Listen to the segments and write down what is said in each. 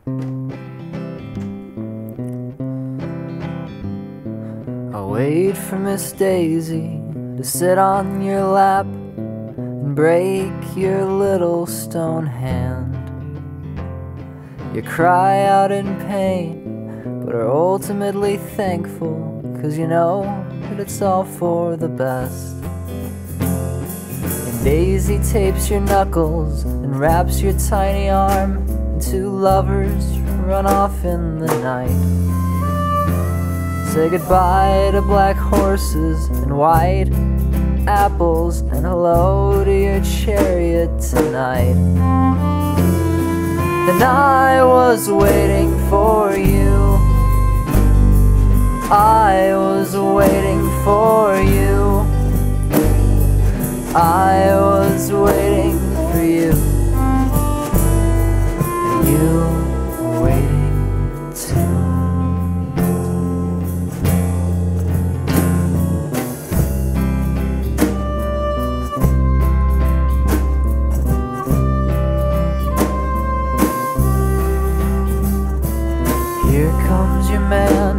I'll wait for Miss Daisy to sit on your lap and break your little stone hand. You cry out in pain, but are ultimately thankful, 'cause you know that it's all for the best. And Daisy tapes your knuckles and wraps your tiny arm, and two lovers run off in the night. Say goodbye to black horses and white apples, and hello to your chariot tonight. And I was waiting for you, I was waiting for you, I was waiting for you, and you were waiting too. Here comes your man,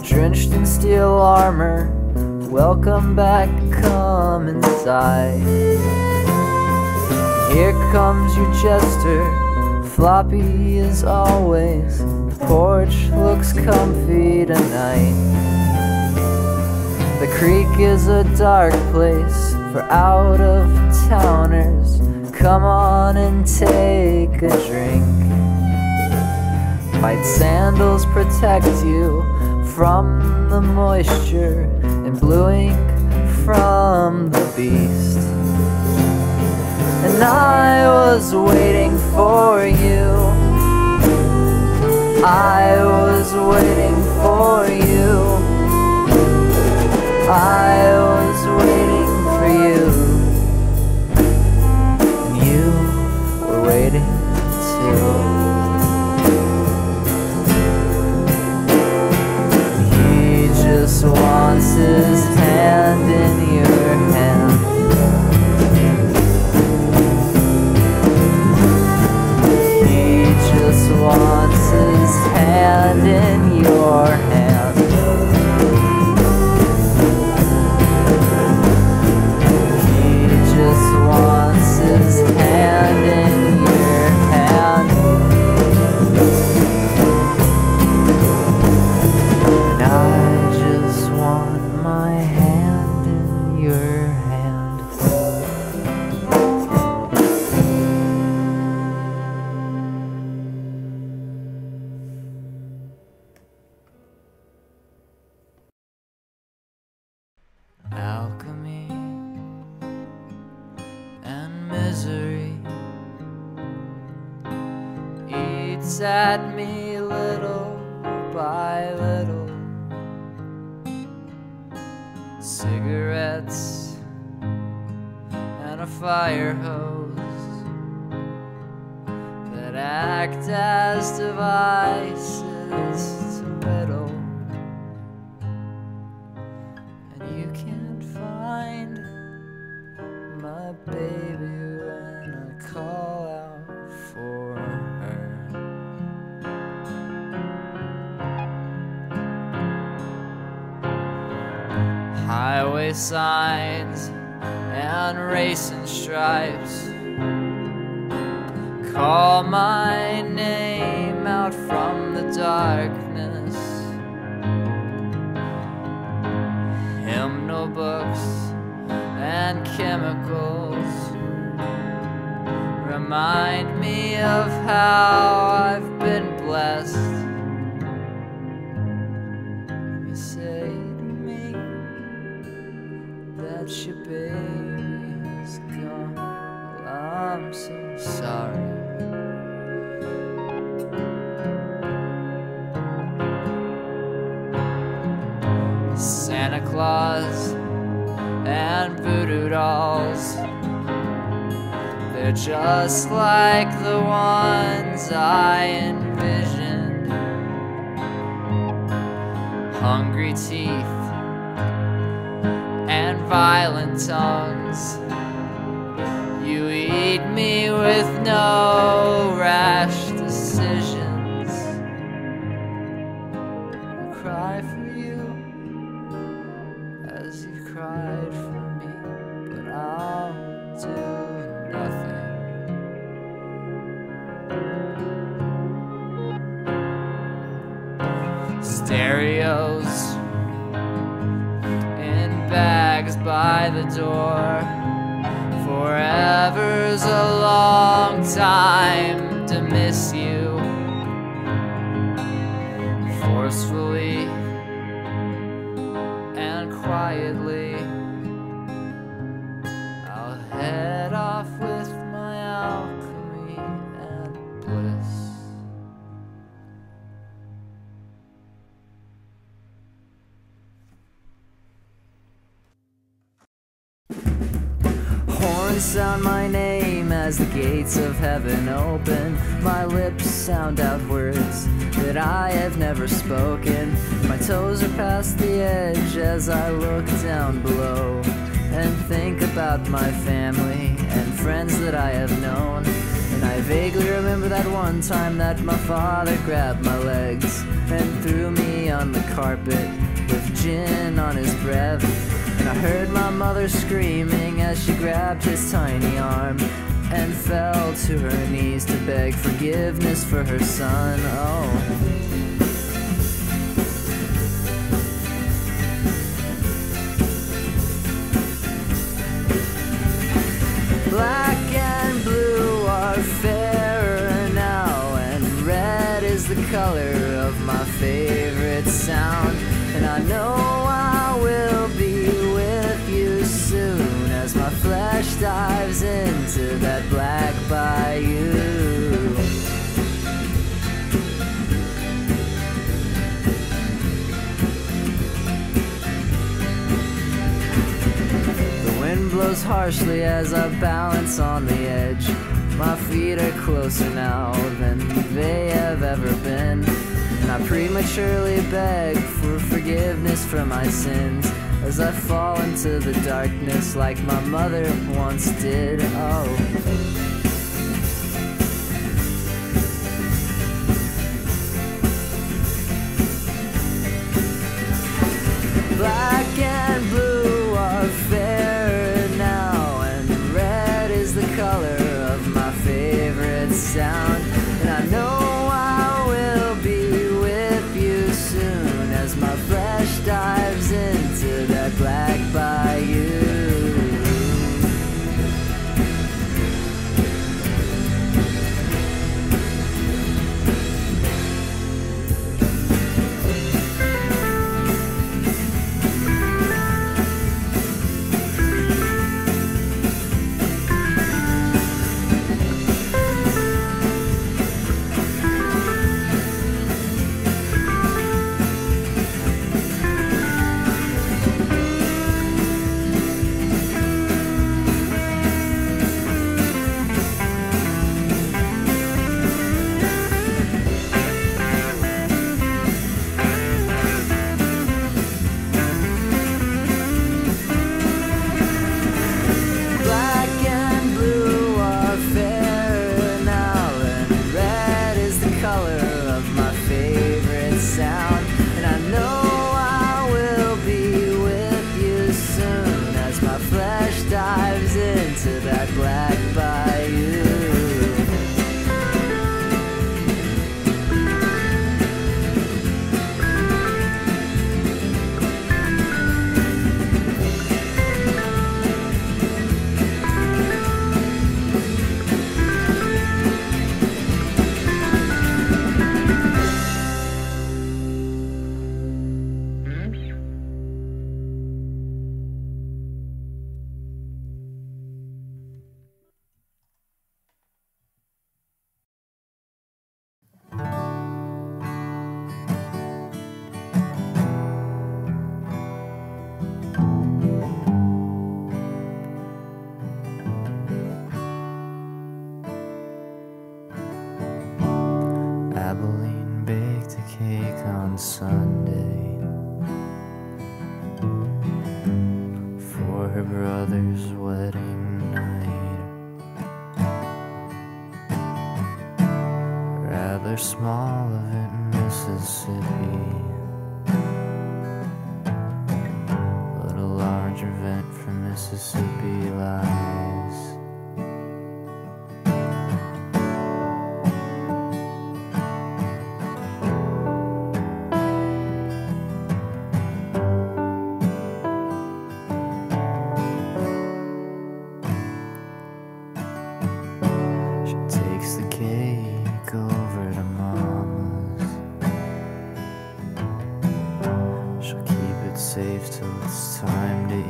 drenched in steel armor. Welcome back, come inside. Here comes your jester, floppy as always. The porch looks comfy tonight. The creek is a dark place for out-of-towners. Come on and take a drink. White sandals protect you from the moisture, and blue ink from the beast. And I was waiting for you, I was waiting for you, I was waiting for you, and you were waiting too. Just wants his hand in your hand. He just wants his hand in your hand. He just wants his hand in your hand. And I just want my hand in your hand. Alchemy and misery eats at me little by little. Cigarettes and a fire hose that act as devices to whittle. And you can't find my baby when I call out for her. Highway signs and racing stripes call my name out from the darkness. Hymnal books and chemicals remind me of how I've been blessed. You say to me that your baby's gone. Well, I'm so sorry. Santa Claus and voodoo dolls, they're just like the ones I envisioned. Hungry teeth and violent tongues, you eat me with no rash decisions. stereos in bags by the door. Forever's a long time to miss you. Forcefully and quietly, I'll head off with my alchemy and bliss. Horns sound my name as the gates of heaven open. My lips sound out words that I have never spoken. My toes are past the edge as I look down below and think about my family and friends that I have known. And I vaguely remember that one time that my father grabbed my legs and threw me on the carpet with gin on his breath. And I heard my mother screaming as she grabbed his tiny arm and fell to her knees to beg forgiveness for her son. Oh. Black and blue are fairer now, and red is the color of my favorite sound. And I know I will be with you soon as my flesh dives into that black bayou. The wind blows harshly as I balance on the edge. My feet are closer now than they have ever been. And I prematurely beg for forgiveness for my sins as I fall into the darkness like my mother once did. Oh. Black and blue are fair now, and red is the color of my favorite sound. And I know I will be with you soon as my flesh dives into that black bayou. Sunday for her brother's wedding night. Rather small of it in Mississippi, but a large event for Mississippi lies. safe till it's time to eat.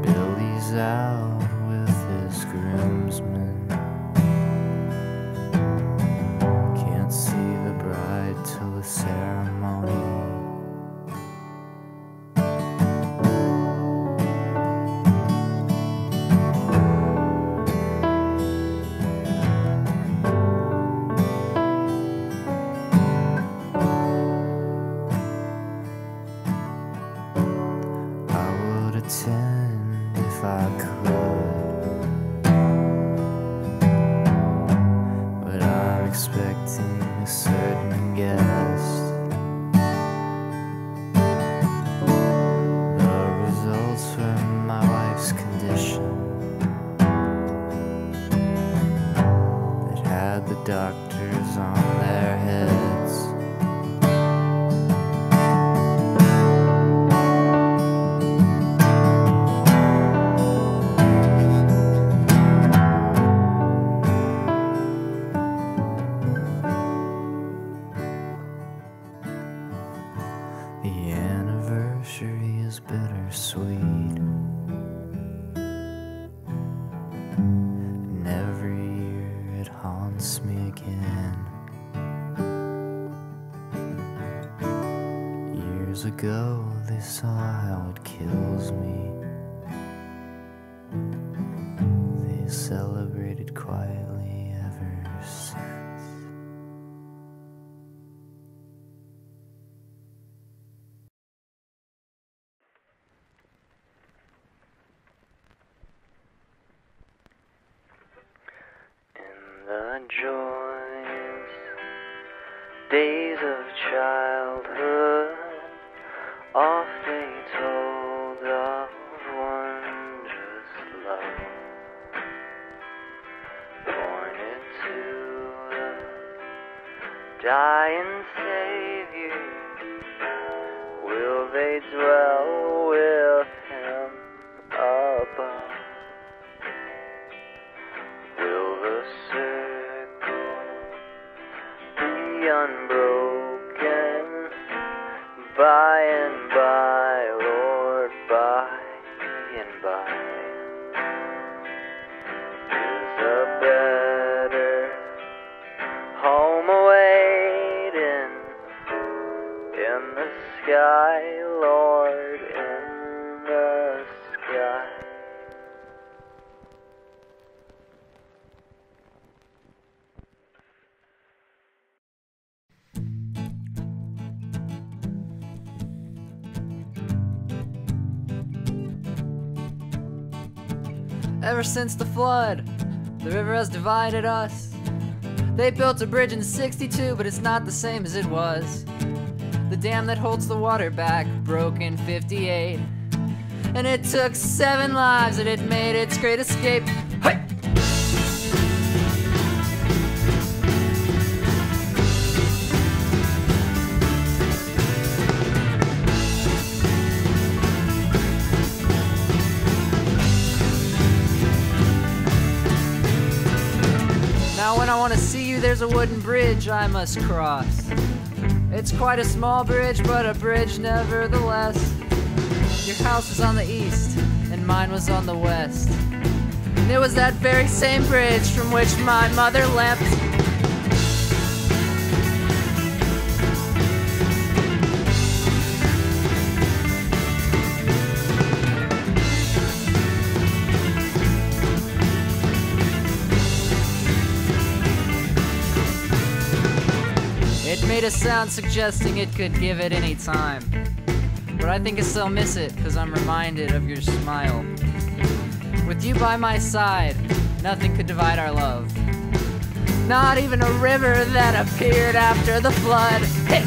Billy's out with his groomsmen. Can't see the bride till the ceremony. Attend if I could, but I'm expecting a certain guest. The results from my wife's condition that had the doctors on their heads. The anniversary is bittersweet, and every year it haunts me again. Years ago they saw how it kills me. They celebrated quietly ever since. The joyous days of childhood, oft they told of wondrous love, born into the dying Savior. Will they dwell with him above? Will the circle be unbroken by and by, Lord, by and by? Is a better home awaiting in the sky, Lord, in the sky? Ever since the flood, the river has divided us. They built a bridge in '62, but it's not the same as it was. The dam that holds the water back broke in '58, and it took 7 lives and it made its great escape. Hey! Now when I want to see you, there's a wooden bridge I must cross. It's quite a small bridge, but a bridge nevertheless. Your house was on the east, and mine was on the west. And it was that very same bridge from which my mother leapt. It made a sound suggesting it could give at any time. But I think I still miss it, cause I'm reminded of your smile. With you by my side, nothing could divide our love. Not even a river that appeared after the flood. Hey!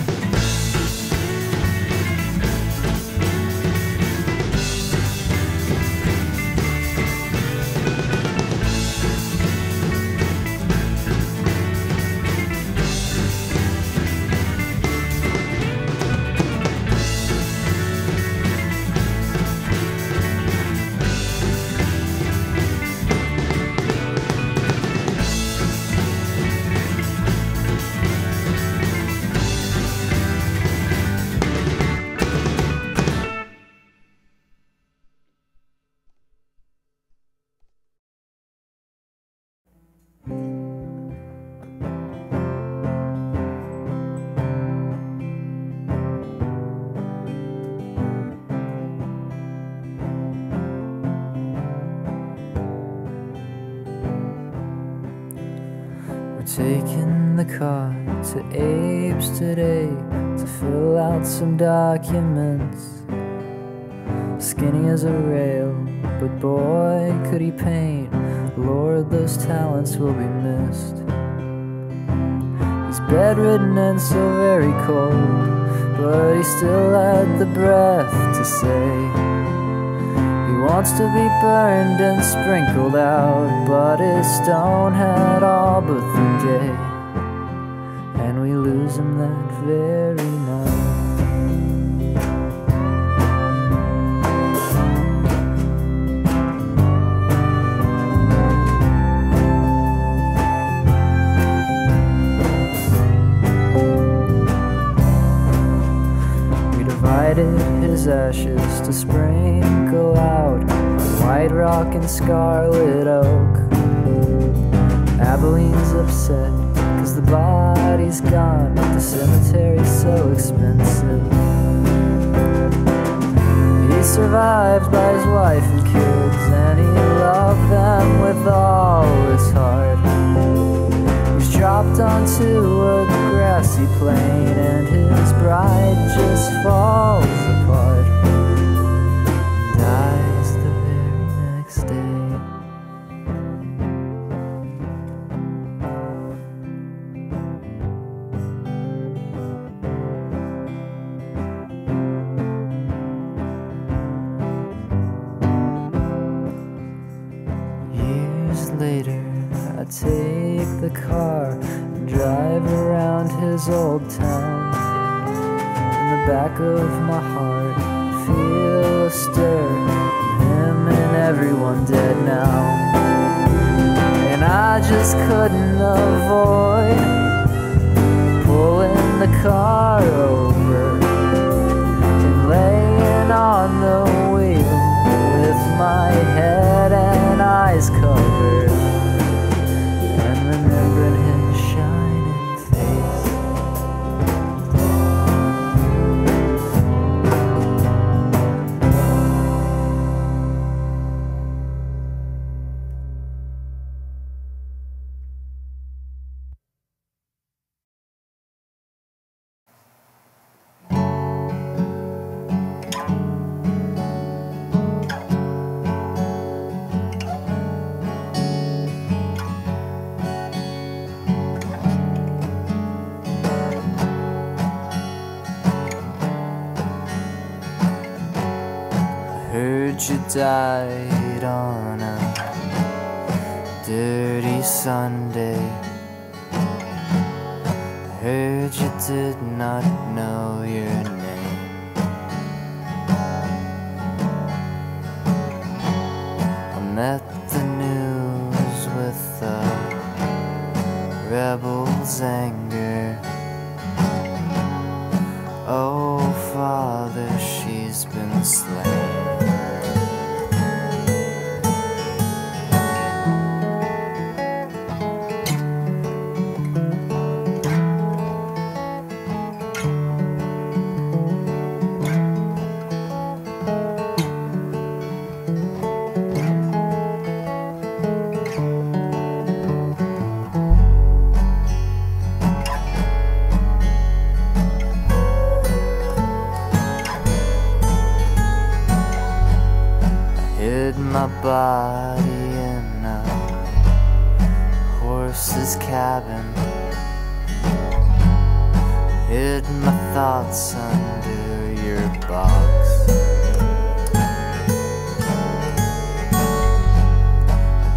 We're taking the car to Abe's today to fill out some documents. Skinny as a rail, but boy could he paint. Lord, those talents will be missed. He's bedridden and so very cold, but he still had the breath to say he wants to be burned and sprinkled out, but his stone had all but the day, and we lose him that very night. His ashes to sprinkle out white rock and scarlet oak. Abilene's upset cause the body's gone, but the cemetery's so expensive. He survived by his wife and kids, and he loved them with all his heart. He's dropped onto a grassy plain, and his bride just falls apart, dies the very next day. Years later, I take the car and drive around his old town. In the back of my heart, I feel a stir, him and everyone dead now. And I just couldn't avoid pulling the car over and laying on the wheel with my head and eyes covered, and remembering his shining face. Heard you died on a dirty Sunday. Heard you did not know your name. I met the news with a rebel's anger. Oh, Father, she's been slain. My body in a horse's cabin, hid my thoughts under your box.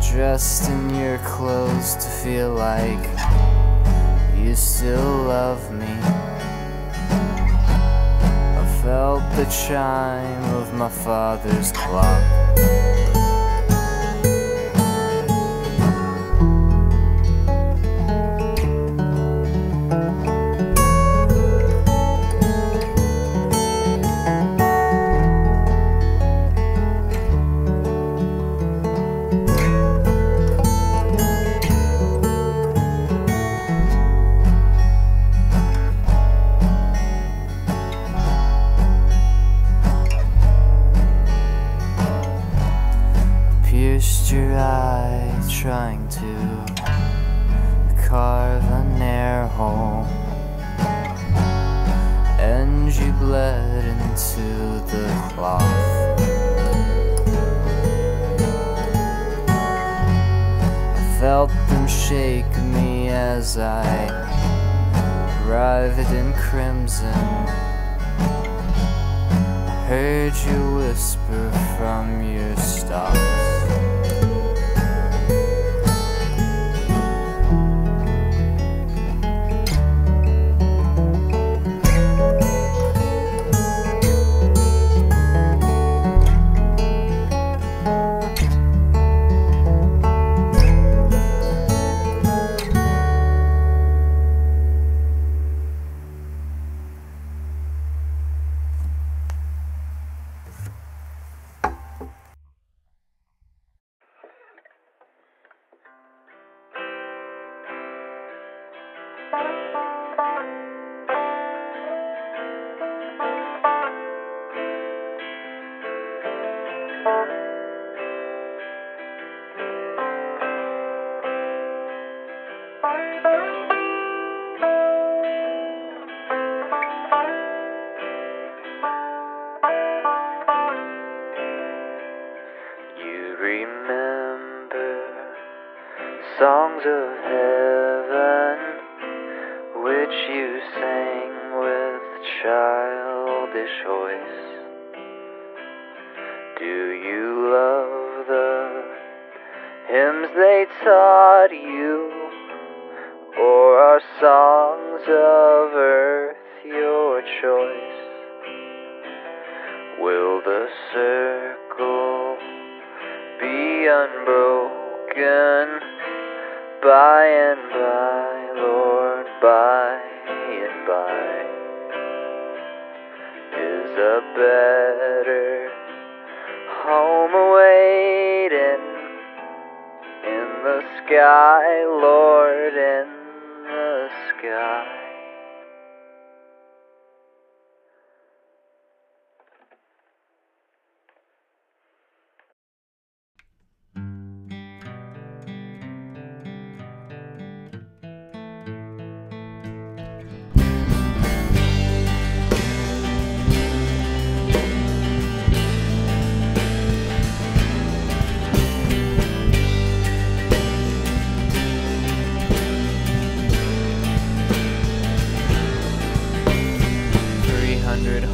Dressed in your clothes to feel like you still love me. I felt the chime of my father's clock. Pierced your eye, trying to carve an air hole, and you bled into the cloth. I felt them shake me as I writhed in crimson. I heard you whisper from your stocks. Songs of heaven, which you sang with childish voice. Do you love the hymns they taught you, or are songs of earth your choice? Will the circle be unbroken? By and by, Lord, by and by, is a better home awaiting in the sky, Lord, in the sky.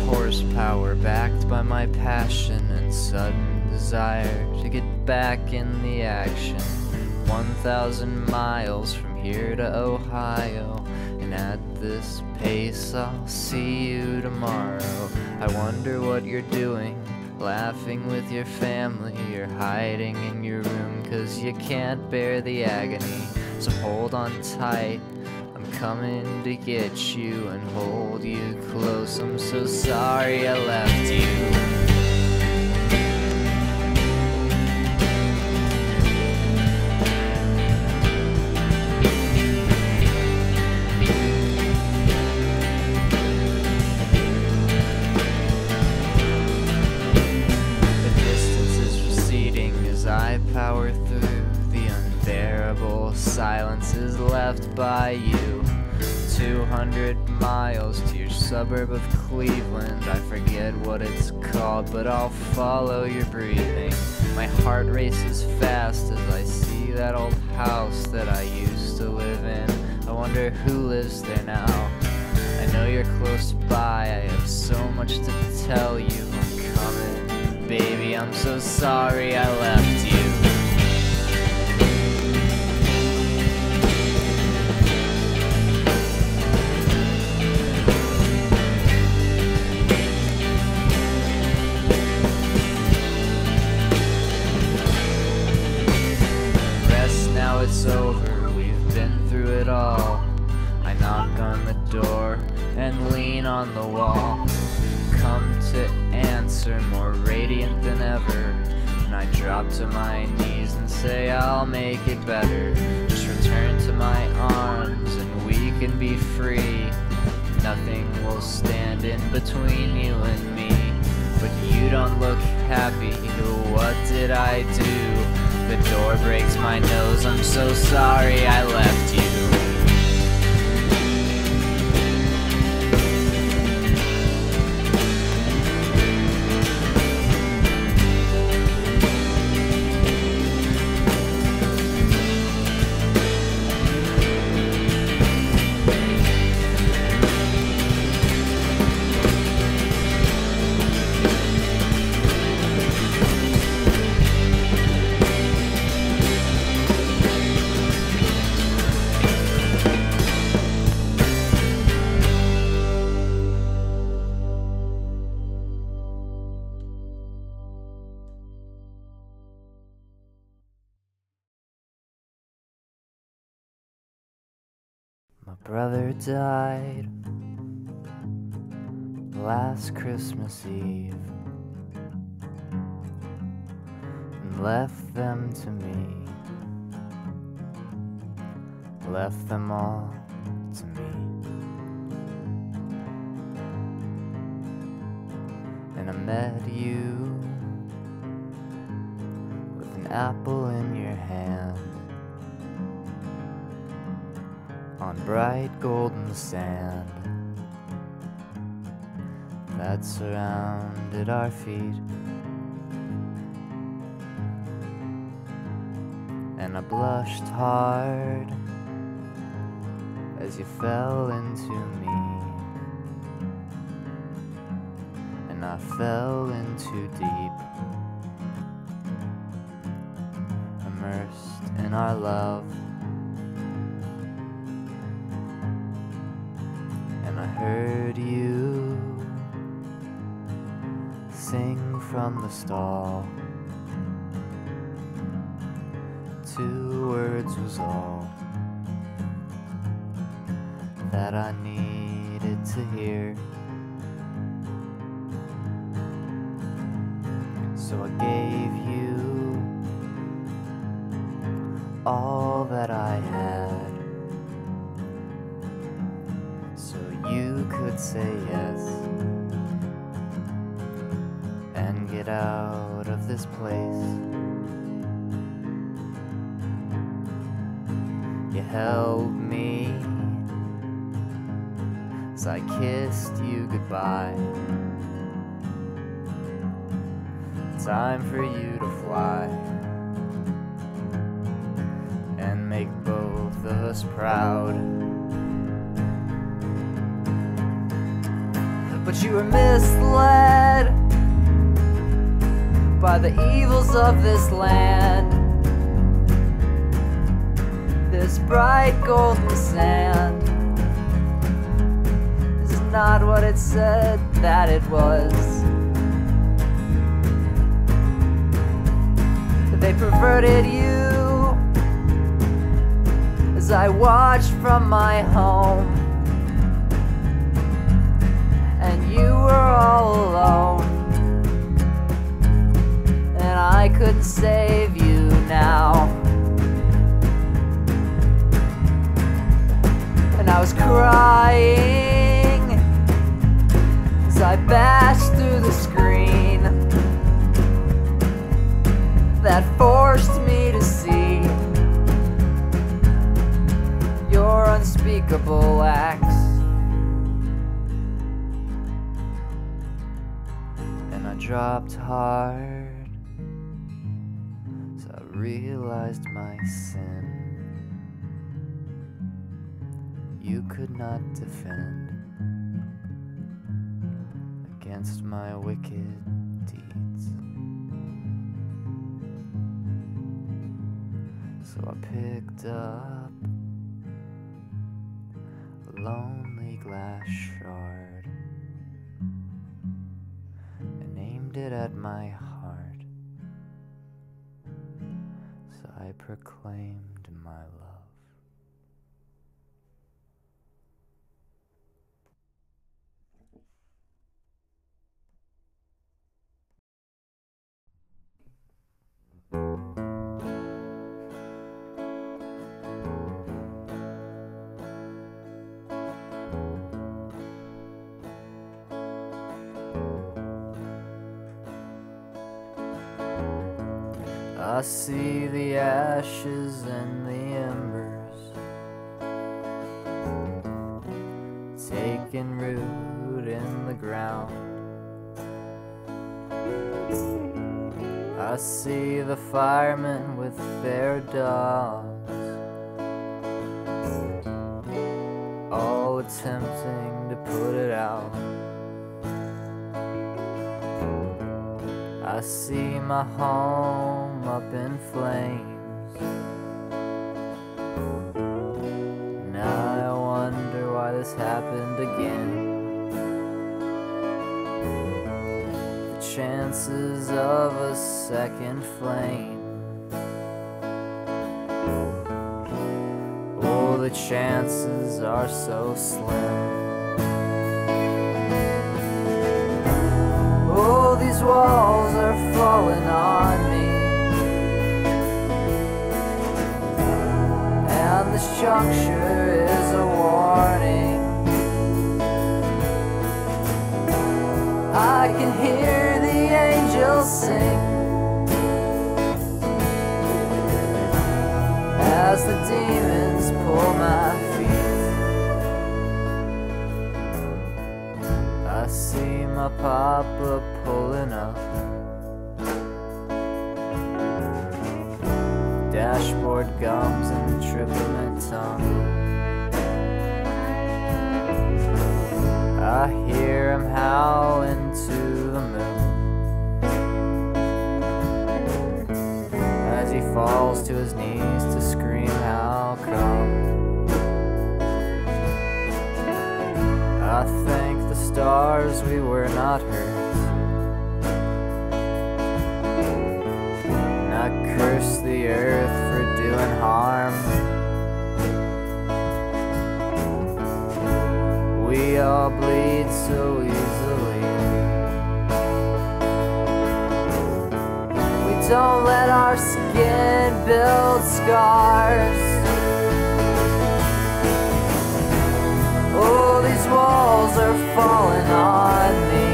Horsepower backed by my passion and sudden desire to get back in the action. 1,000 miles from here to Ohio, and at this pace I'll see you tomorrow. I wonder what you're doing, laughing with your family, or hiding in your room 'cause you can't bear the agony. So hold on tight, coming to get you and hold you close. I'm so sorry I left you. The distance is receding as I power through the unbearable silences left by you. 200 miles to your suburb of Cleveland. I forget what it's called, but I'll follow your breathing. My heart races fast as I see that old house that I used to live in. I wonder who lives there now. I know you're close by, I have so much to tell you. I'm coming, baby, I'm so sorry I left you. It's over, we've been through it all. I knock on the door and lean on the wall. Come to answer, more radiant than ever. And I drop to my knees and say I'll make it better. Just return to my arms and we can be free. Nothing will stand in between you and me. But you don't look happy, what did I do? The door breaks my nose, I'm so sorry I left you. My brother died last Christmas Eve and left them to me, left them all to me. And I met you with an apple in your hand on bright golden sand that surrounded our feet. And I blushed hard as you fell into me, and I fell in too deep, immersed in our love. And I heard you sing from the stall. 2 words was all that I needed to hear. So I gave you all that I had, so you could say yes and get out of this place. You held me as I kissed you goodbye. Time for you to fly and make both of us proud. But you were misled by the evils of this land. This bright golden sand is not what it said that it was. They perverted you as I watched from my home, and you were all alone, and I couldn't save you now. And I was crying as I bashed through the screen that forced me to see your unspeakable acts. And I dropped hard as I realized my sin. You could not defend against my wicked deeds. So I picked up a lonely glass shard and aimed it at my heart. So I proclaimed my love. I see the ashes and the embers taking root in the ground. I see the firemen with their dogs, all attempting to put it out. I see my home up in flames, and I wonder why this happened again. The chances of a second flame, oh, the chances are so slim. Oh, these walls are falling on me, and this juncture is a warning. I can hear the angels sing as the demons pull my feet. I see my papa pulling up, dashboard gums and tripping my tongue. I hear him howling to the moon as he falls to his knees to scream, how come? I thank the stars we were not hurt, and I curse the earth for doing harm. We all bleed so easily. We don't let our skin build scars. Oh, these walls are falling on me,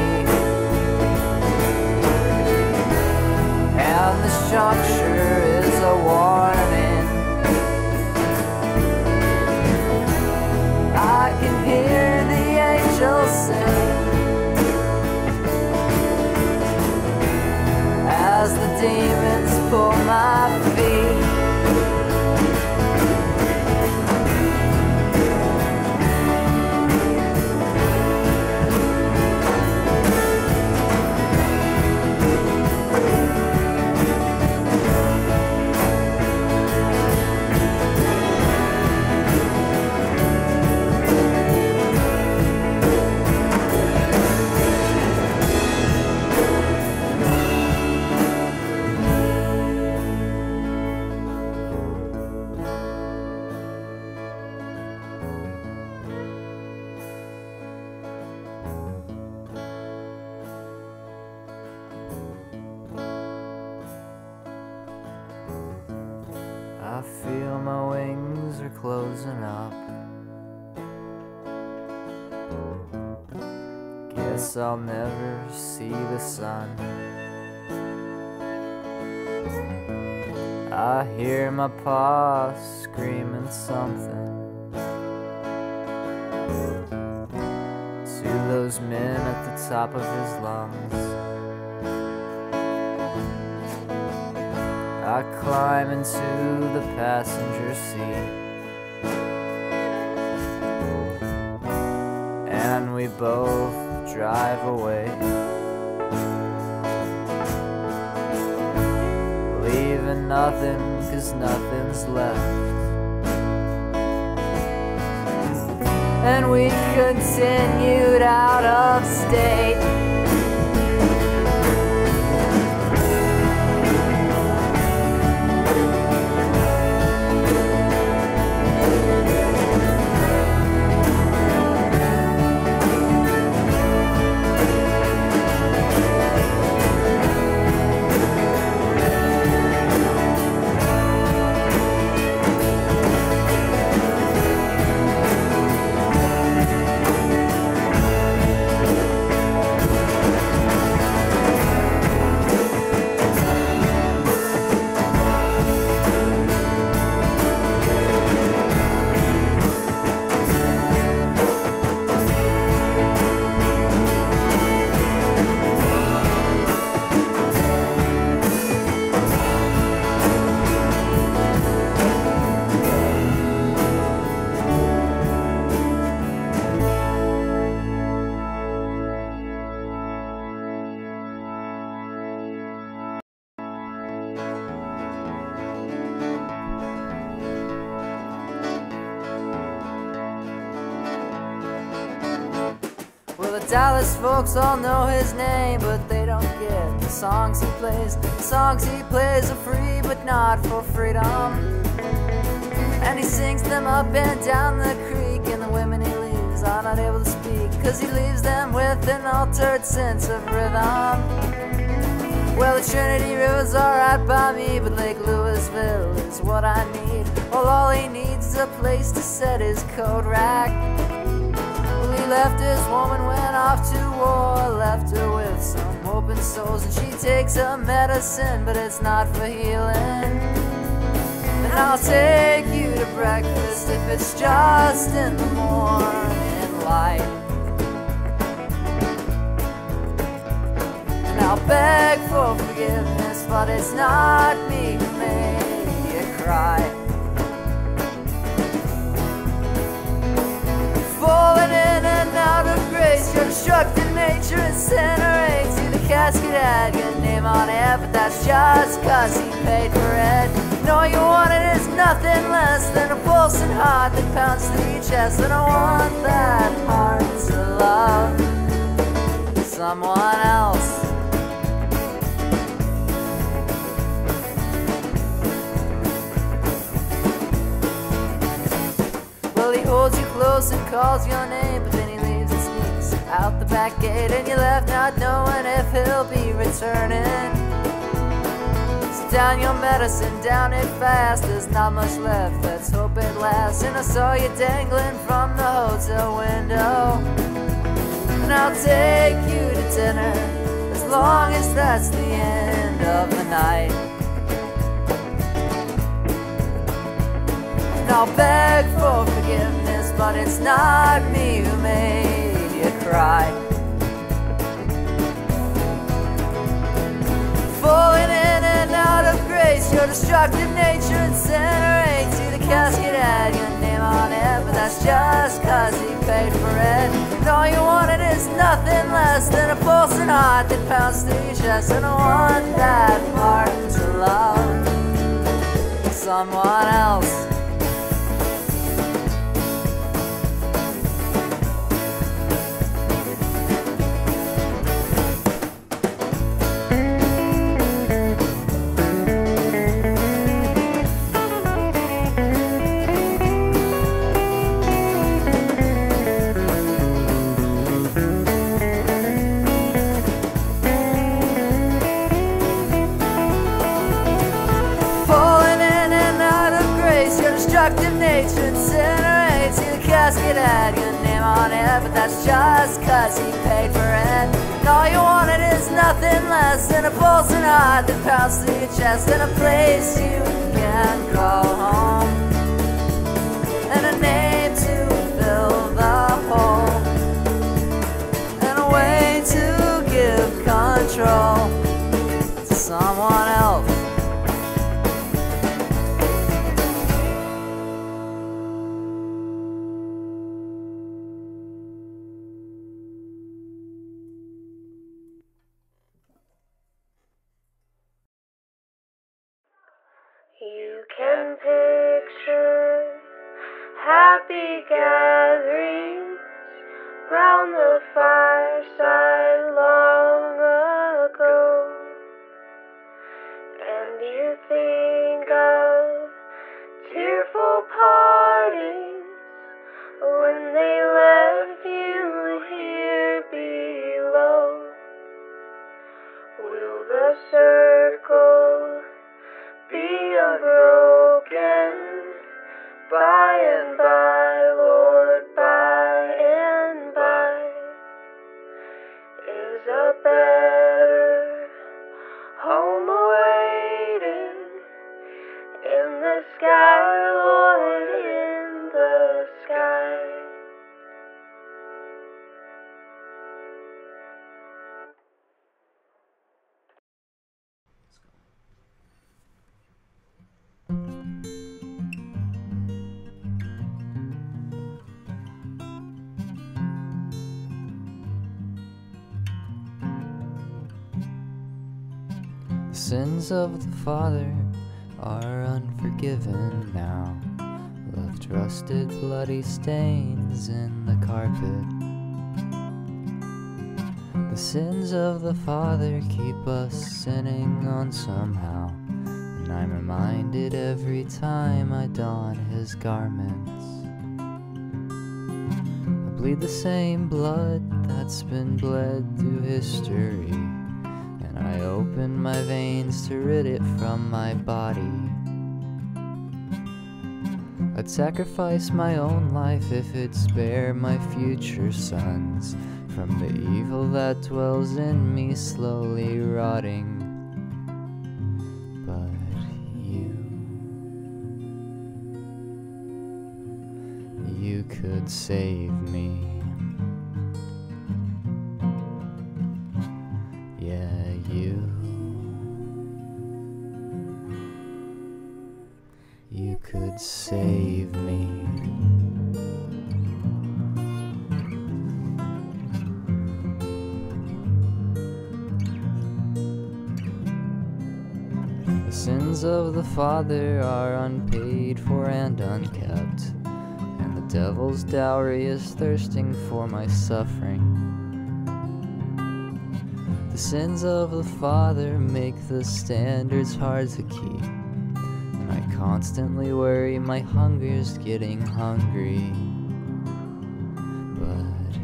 and this juncture is a warning. I can hear the angels sing as the demons pull my feet. I feel my wings are closing up. Guess I'll never see the sun. I hear my pa screaming something to those men at the top of his lungs. I climb into the passenger seat, and we both drive away, leaving nothing, 'cause nothing's left. And we continued out of state, Dallas folks all know his name, but they don't get the songs he plays. The songs he plays are free, but not for freedom. and he sings them up and down the creek. And the women he leaves are not able to speak, 'cause he leaves them with an altered sense of rhythm. Well, the Trinity River's alright by me, but Lake Louisville is what I need. Well, all he needs is a place to set his coat rack. Well, he left his woman, went off to war, left her with some open souls, and she takes her medicine, but it's not for healing. And I'll take you to breakfast if it's just in the morning light. And I'll beg for forgiveness, but it's not me who made you cry. Falling in and out of grace, your destructive nature incinerates you. The casket had your name on it, but that's just 'cause he paid for it. And all you wanted is nothing less than a pulsing heart that pounds through your chest. And I want that heart to love someone else. Well, he holds you close and calls your name, but then he leaves and sneaks out the back gate, and you're left not knowing if he'll be returning. So down your medicine, down it fast, there's not much left, let's hope it lasts. And I saw you dangling from the hotel window, and I'll take you to dinner, as long as that's the end of the night. And I'll beg for forgiveness, but it's not me who made you cry. Falling in and out of grace, your destructive nature incinerates you. The casket had your name on it, but that's just 'cause he paid for it. And all you wanted is nothing less than a pulsing heart that pounds through your chest. And I want that heart to love someone else. Destructive nature incinerates you. The casket had your name on it, but that's just 'cause he paid for it. And all you wanted is nothing less than a pulsing heart that pounds through your chest, and a place you can call home, and a name to fill the hole, and a way to give control to someone else. You can picture happy gatherings round the fireside long ago, and you think of tearful partings when they left you here below. Will the circle be unbroken by and by, Lord, by and by? Is a better home awaiting in the sky, Lord, in the sky? The sins of the father are unforgiven now, left rusted bloody stains in the carpet. The sins of the father keep us sinning on somehow, and and I'm reminded every time I don his garments. I bleed the same blood that's been bled through history, and I open my veins to rid it from my body. I'd sacrifice my own life if it'd spare my future sons from the evil that dwells in me, slowly rotting. But you could save me. Yeah, you could save me. The sins of the father are unpaid for and unkept, and the devil's dowry is thirsting for my suffering. The sins of the father make the standards hard to keep, and I constantly worry my hunger's getting hungry. But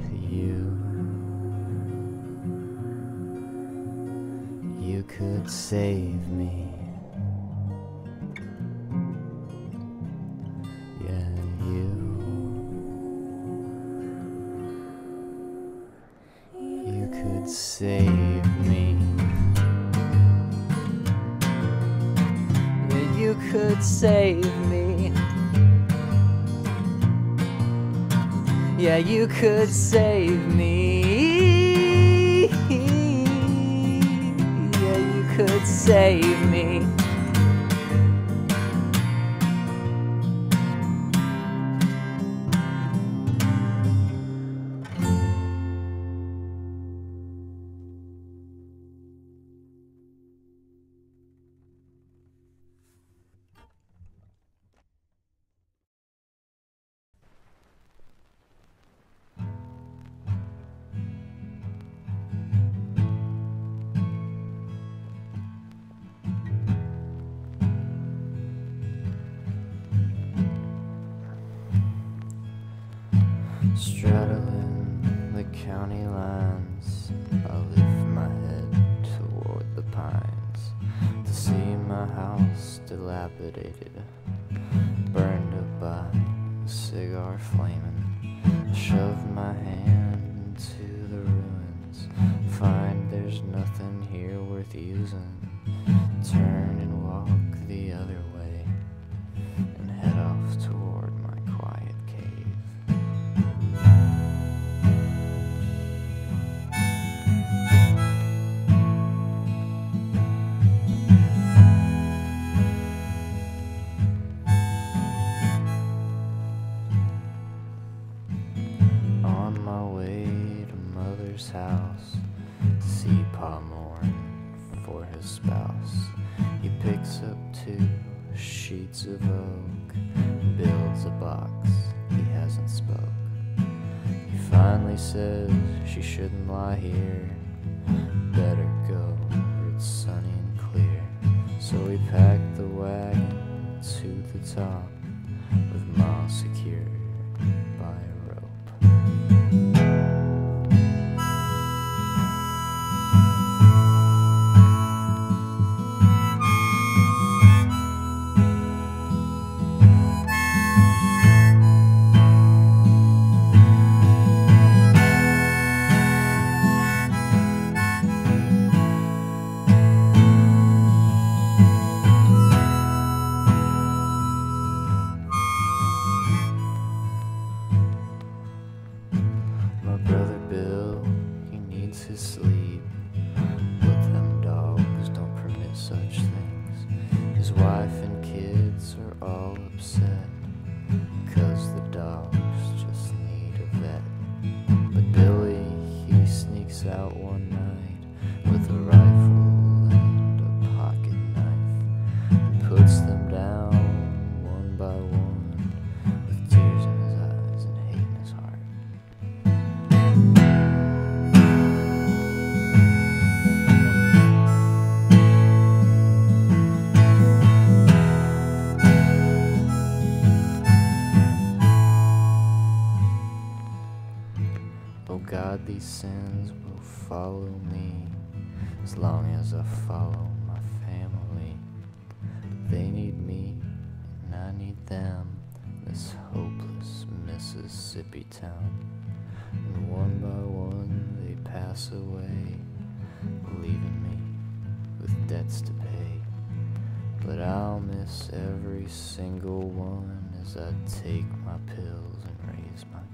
you could save me. Yeah, you could save me. Yeah, you could save me. Yeah, you could save me. Yeah, you could save me. Straddling the county lines, I lift my head toward the pines to see my house dilapidated, burned up by a cigar flaming. I shove my hand into the ruins, find there's nothing here worth using, turn and walk the other way, and head off toward my quiet cave. House to see Pa mourn for his spouse. He picks up 2 sheets of oak and builds a box he hasn't spoke. He finally says she shouldn't lie here, better go where it's sunny and clear. So we pack the wagon to the top with Ma secured by a rope. Out one night with a rifle and a pocket knife, and puts them down one by one with tears in his eyes and hate in his heart. God, these sins will follow me as long as I follow my family. But they need me and I need them, this hopeless Mississippi town. And one by one they pass away, leaving me with debts to pay. But I'll miss every single one as I take my pills and raise my gun.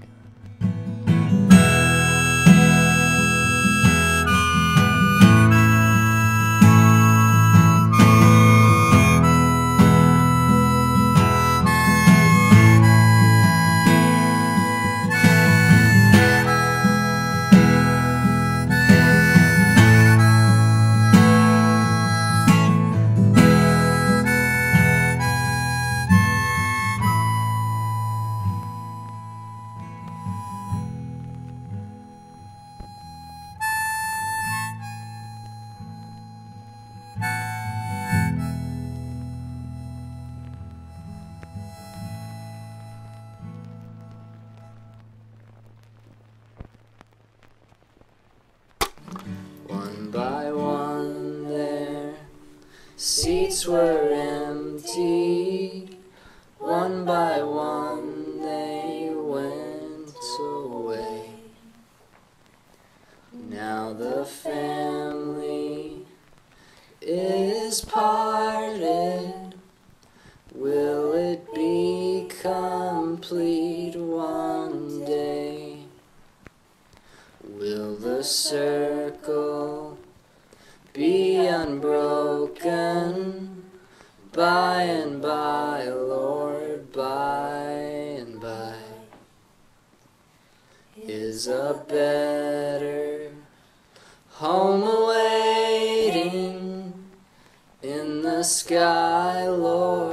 One by one their seats were emptied. One by one they went away. Now the family is parted. Will it be complete one day? Will the circle be unbroken by and by, Lord, by and by? Is a better home awaiting in the sky, Lord?